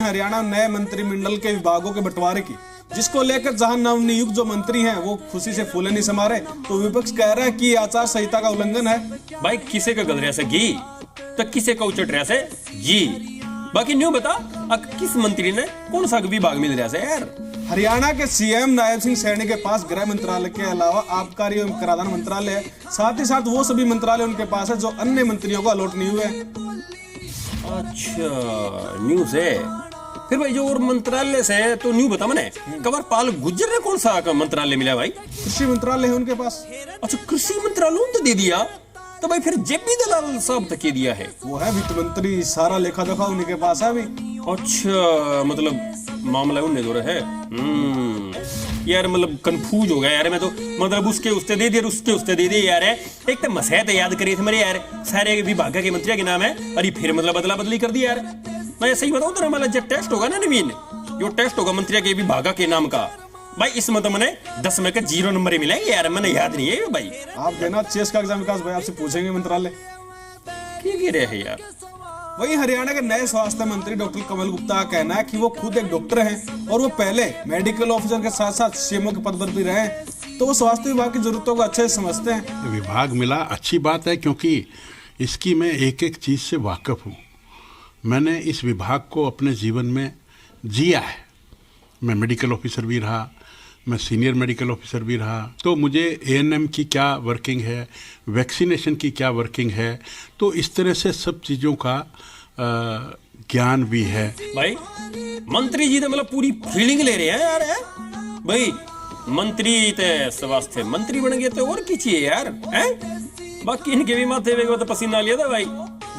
हरियाणा नए मंत्रिमंडल के विभागों के बंटवारे की, जिसको लेकर जहां नवनियुक्त जो मंत्री हैं वो खुशी से फूले नहीं समा रहे, तो विपक्ष कह रहा है कि आचार संहिता का उल्लंघन है। भाई किसे का गल रहा से घी तो किसे का उचट रहा से जी। बाकी न्यू बता किस मंत्री ने कौन सा विभाग मिल रहा से यार। हरियाणा के सीएम नायब सिंह सैनी के पास गृह मंत्रालय के अलावा आबकारी एवं कराधान मंत्रालय है, साथ ही साथ वो सभी मंत्रालय उनके पास है जो अन्य मंत्रियों को अलॉट नहीं हुए। अच्छा न्यूज है फिर भाई जो और मंत्रालय से तो न्यू बता मने कंवर पाल गुज्जर ने कौन सा मंत्रालय मिला भाई। कृषि मंत्रालय है उनके पास। अच्छा कृषि मंत्रालय तो दे दिया, तो भाई फिर जेपी दलाल साहब तक के दिया है। वो है वित्त मंत्री, सारा लेखा जोखा उन्हीं के पास है अभी। अच्छा मतलब मामला उन्हें दो रहा है। यार मतलब कंफ्यूज हो गया यार मैं तो, मतलब उसके दे दिए उसके दे दिए यार। एक तो मसहत याद करिए थे मेरे यार, सारे विभाग के मंत्री के नाम है, अरे फिर मतलब बदला बदली कर दी यार। मैं सही बताऊं तो मतलब जब टेस्ट होगा ना नवीन, जो टेस्ट होगा मंत्री के विभाग के नाम का, भाई इस मतलब मैंने 10 में का 0 नंबर ही मिलेंगे यार, मैंने याद नहीं है भाई। आप देना चेस का एग्जाम विकास भाई, आपसे पूछेंगे मंत्रालय क्या कह रहे हैं यार। वही हरियाणा के नए स्वास्थ्य मंत्री डॉक्टर कमल गुप्ता का कहना है कि वो खुद एक डॉक्टर हैं और वो पहले मेडिकल ऑफिसर के साथ साथ सीएमओ के पद पर भी रहे हैं, तो वो स्वास्थ्य विभाग की जरूरतों को अच्छे से समझते हैं। विभाग मिला अच्छी बात है, क्योंकि इसकी मैं एक एक चीज़ से वाकिफ हूँ। मैंने इस विभाग को अपने जीवन में जिया है। मैं मेडिकल ऑफिसर भी रहा, मैं सीनियर मेडिकल ऑफिसर भी रहा, तो मुझे एएनएम की क्या वर्किंग है, वैक्सीनेशन की क्या वर्किंग है, तो इस तरह से सब चीज़ों का ज्ञान भी है। भाई मंत्री जी तो मतलब पूरी फीलिंग ले रहे हैं यार है? भाई मंत्री ते स्वास्थ्य मंत्री बन गए तो और की चाहिए यार है? बाकी इनके भी माथे पे तो पसीना लिया था भाई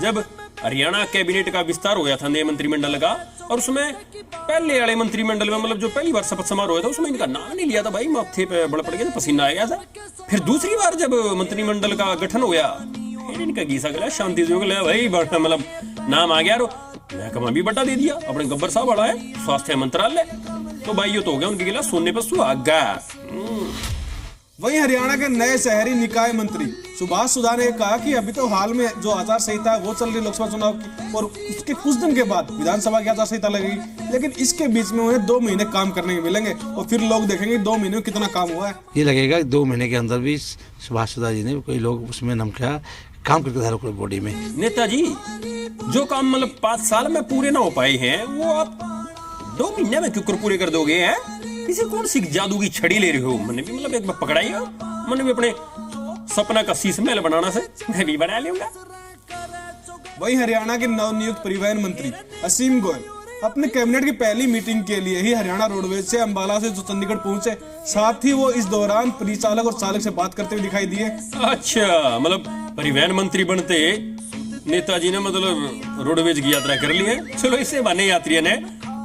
जब हरियाणा कैबिनेट का विस्तार हो गया था नए मंत्रिमंडल का, और उसमें पहले वाले मंत्रिमंडल में मतलब जो पहली बार शपथ समारोह था उसमें इनका नाम नहीं लिया था भाई, माथे पे बड़ पड़ गया था, पसीना आ गया था। फिर दूसरी बार जब मंत्रिमंडल का गठन हो गया फिर इनका गीसा गया शांति से गया भाई, मतलब नाम आ गया महकमा भी बटा दे दिया अपने गब्बर साहब वाला है स्वास्थ्य मंत्रालय, तो भाई ये तो हो गया उनके खिलाफ सोने पर सुहागा। वहीं हरियाणा के नए शहरी निकाय मंत्री सुभाष सुधा ने कहा कि अभी तो हाल में जो आचार संहिता है वो चल रही लोकसभा चुनाव की, और उसके कुछ दिन के बाद विधानसभा की आचार संहिता लगेगी, लेकिन इसके बीच में उन्हें 2 महीने काम करने के मिलेंगे और फिर लोग देखेंगे 2 महीने में कितना काम हुआ है। ये लगेगा 2 महीने के अंदर भी सुभाष सुधा जी ने कोई लोग उसमें नम क्या काम करके बॉडी में। नेताजी जो काम मतलब 5 साल में पूरे ना हो पाए हैं वो आप 2 महीने में क्यों पूरे कर दोगे हैं? किसी कौन सी जादू की छड़ी ले रहे हो? मैंने भी मतलब एक बार पकड़ाई हो, मैंने भी अपने सपना का शीश महल बनाना से मैं भी बना लूंगा। वही हरियाणा के नवनियुक्त परिवहन मंत्री असीम गोयल अपने कैबिनेट की पहली मीटिंग के लिए ही हरियाणा रोडवेज से अंबाला से जो चंडीगढ़ पहुंचे, साथ ही वो इस दौरान परिचालक और चालक से बात करते हुए दिखाई दिए। अच्छा मतलब परिवहन मंत्री बनते नेताजी ने मतलब रोडवेज की यात्रा कर ली है। चलो इससे बने यात्रियों ने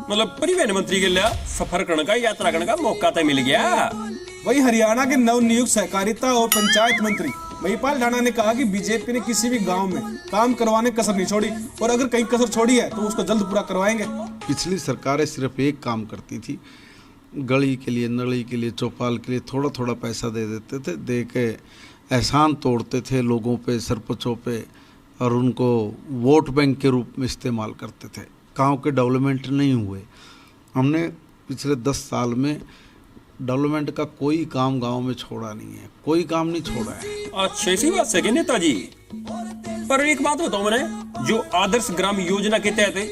मतलब परिवहन मंत्री के लिए सफर करने का यात्रा करने का मौका तो मिल गया। वही हरियाणा के नवनियुक्त सहकारिता और पंचायत मंत्री महिपाल ढाणा ने कहा कि बीजेपी ने किसी भी गांव में काम करवाने कसर नहीं छोड़ी, और अगर कहीं कसर छोड़ी है तो उसको जल्द पूरा करवाएंगे। पिछली सरकारें सिर्फ एक काम करती थी, गली के लिए, नली के लिए, चौपाल के लिए थोड़ा थोड़ा पैसा दे देते थे, दे के एहसान तोड़ते थे लोगों पे, सरपंचों पे, और उनको वोट बैंक के रूप में इस्तेमाल करते थे। गांव के डेवलपमेंट नहीं हुए। हमने पिछले 10 साल में डेवलपमेंट का कोई काम गांव में छोड़ा नहीं है, कोई काम नहीं छोड़ा है। अच्छा ऐसी बात है नेताजी, पर एक बात बताओ मैंने, जो आदर्श ग्राम योजना के तहत है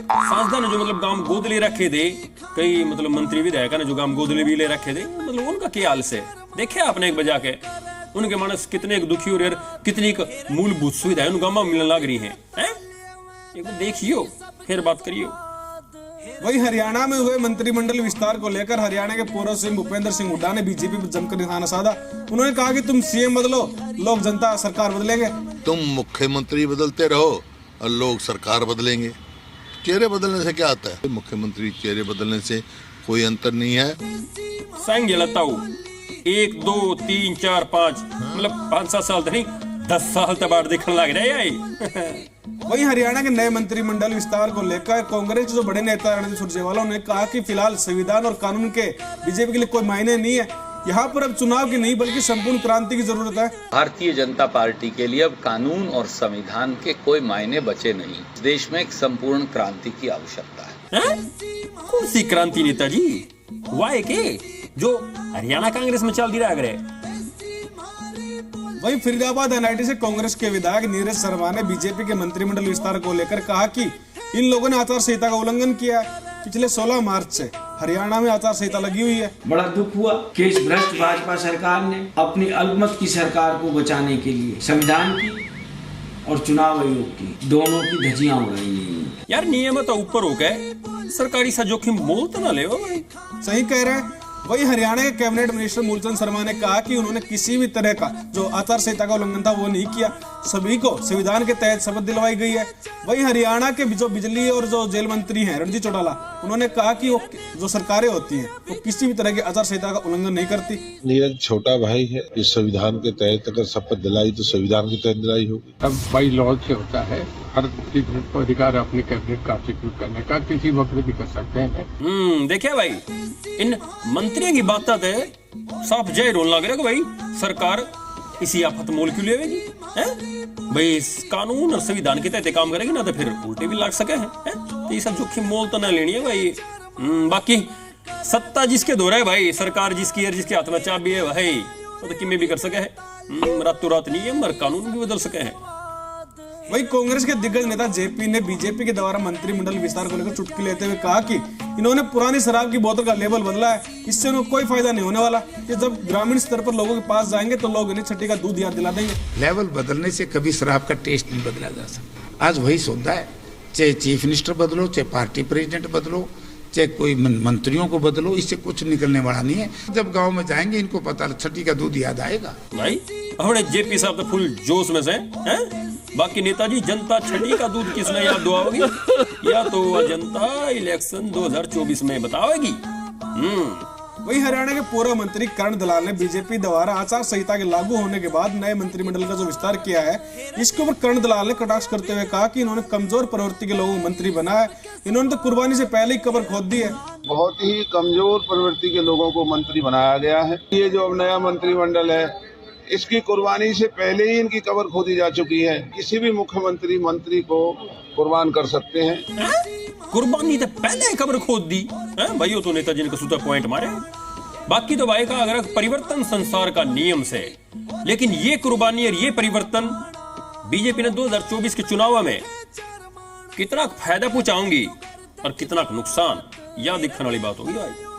सांसद ने जो मतलब गांव गोद ले रखे थे, कई मतलब मंत्री विधायक ने जो गांव गोद ले भी ले रखे थे, मतलब उनका क्या हाल से देखे आपने एक बजा के? उनके मानस कितने दुखी हो रहे, कितनी मूलभूत सुविधाएं उन गांव में मिलने लग रही है? एक बार देखियो फिर बात करियो। वही हरियाणा में हुए मंत्रिमंडल विस्तार को लेकर हरियाणा के पूर्व सीएम भूपेंद्र सिंह हुड्डा ने बीजेपी पर जमकर निशाना साधा। उन्होंने कहा कि तुम सीएम बदलो, लोग जनता सरकार बदलेंगे। तुम मुख्यमंत्री बदलते रहो और लोग सरकार बदलेंगे। चेहरे बदलने से क्या आता है? मुख्यमंत्री चेहरे बदलने से कोई अंतर नहीं है। संग लताऊ 1 2 3 4 5 मतलब 5-7 साल नहीं 10 साल तक बार देखने लग रहे हैं। वहीं हरियाणा के नए मंत्रिमंडल विस्तार को लेकर कांग्रेस के जो बड़े नेता रणदीप सुरजेवाला ने कहा कि फिलहाल संविधान और कानून के बीजेपी के लिए कोई मायने नहीं है, यहाँ पर अब चुनाव की नहीं बल्कि संपूर्ण क्रांति की जरूरत है। भारतीय जनता पार्टी के लिए अब कानून और संविधान के कोई मायने बचे नहीं। इस देश में एक संपूर्ण क्रांति की आवश्यकता है। कौन सी क्रांति नेताजी? वाई के जो हरियाणा कांग्रेस में चल दी रहा है। वहीं फरीदाबाद एनआईटी से कांग्रेस के विधायक नीरज शर्मा ने बीजेपी के मंत्रिमंडल विस्तार को लेकर कहा कि इन लोगों ने आचार संहिता का उल्लंघन किया है। पिछले 16 मार्च से हरियाणा में आचार संहिता लगी हुई है। बड़ा दुख हुआ कि इस भ्रष्ट भाजपा सरकार ने अपनी अल्पमत की सरकार को बचाने के लिए संविधान की और चुनाव आयोग की दोनों की धज्जियां उड़ाई। यार नियम तो ऊपर हो गए, सरकारी सा जोखिम मोल तो ना ले भाई। सही कह रहे हैं। वही हरियाणा के कैबिनेट मिनिस्टर मूलचंद शर्मा ने कहा कि उन्होंने किसी भी तरह का जो आचार संहिता का उल्लंघन था वो नहीं किया। सभी को संविधान के तहत शपथ दिलवाई गई है। वही हरियाणा के जो बिजली और जो जेल मंत्री हैं रणजीत चौटाला, उन्होंने कहा कि वो जो सरकारें होती हैं वो किसी भी तरह की आचार संहिता का उल्लंघन नहीं करती। नीरज छोटा भाई है, इस संविधान के तहत अगर शपथ दिलाई तो संविधान के तहत दिलाई होगी। अब बाई लॉ से होता है, हर कैबिनेट को अधिकार अपने कैबिनेट का एग्जीक्यूट करने का, किसी वक्त भी कर सकते हैं। देखिए भाई, इन मंत्रियों की बात है साफ जय रोल लग रहा है भाई सरकार इसी आफत मोल क्यों लेगी भाई। कानून और संविधान के तहत काम करेगी ना तो फिर उल्टे भी लग सके हैं। तो ये सब जोखिम मोल तो ना लेनी है भाई। बाकी सत्ता जिसके दौरा है भाई, सरकार जिसकी है, जिसके हाथ में चाबी है भाई, तो किमें भी कर सके है। रातों रात नहीं है मगर कानून भी बदल सके हैं। वही कांग्रेस के दिग्गज नेता जेपी ने बीजेपी के द्वारा मंत्रिमंडल विस्तार को लेकर चुटकी लेते हुए कहा कि इन्होंने पुरानी शराब की बोतल का लेबल बदला है, इससे उन्हें कोई फायदा नहीं होने वाला। ये जब ग्रामीण स्तर पर लोगों के पास जाएंगे तो लोग इन्हें छठी का दूध याद दिला देंगे। लेवल बदलने से कभी शराब का टेस्ट नहीं बदला जा सकता। आज वही सौदा है, चाहे चीफ मिनिस्टर बदलो, चाहे पार्टी प्रेसिडेंट बदलो, चाहे कोई मंत्रियों को बदलो, इससे कुछ निकलने वाला नहीं है। जब गांव में जाएंगे इनको पता छठी का दूध याद आएगा। भाई हमारे जेपी साहब तो फुल जोश में से हैं। बाकी नेताजी जनता छठी का दूध किसने याद दुआओगी, या तो वह जनता इलेक्शन 2024 में बताओगी। वही हरियाणा के पूर्व मंत्री कर्ण दलाल ने बीजेपी द्वारा आचार संहिता के लागू होने के बाद नए मंत्रिमंडल का जो विस्तार किया है, इसके ऊपर कर्ण दलाल ने कटाक्ष करते हुए कहा कि इन्होंने कमजोर प्रवृत्ति के लोगों को मंत्री बनाया है। इन्होंने तो कुर्बानी से पहले ही कब्र खोद दी है। बहुत ही कमजोर प्रवृत्ति के लोगों को मंत्री बनाया गया है। ये जो अब नया मंत्रिमंडल है, इसकी कुर्बानी से पहले ही इनकी कब्र खोदी जा चुकी है। किसी भी मुख्यमंत्री मंत्री को कुर्बान कर सकते हैं। कुर्बानी तो पहले कब्र खोद दी भाई। तो नेताजी ने कसूता पॉइंट मारे। बाकी तो भाई का अगर परिवर्तन संसार का नियम से, लेकिन ये कुर्बानी और ये परिवर्तन बीजेपी ने 2024 के चुनाव में कितना फायदा पहुंचाऊंगी और कितना नुकसान, यह दिखने वाली बात होगी भाई।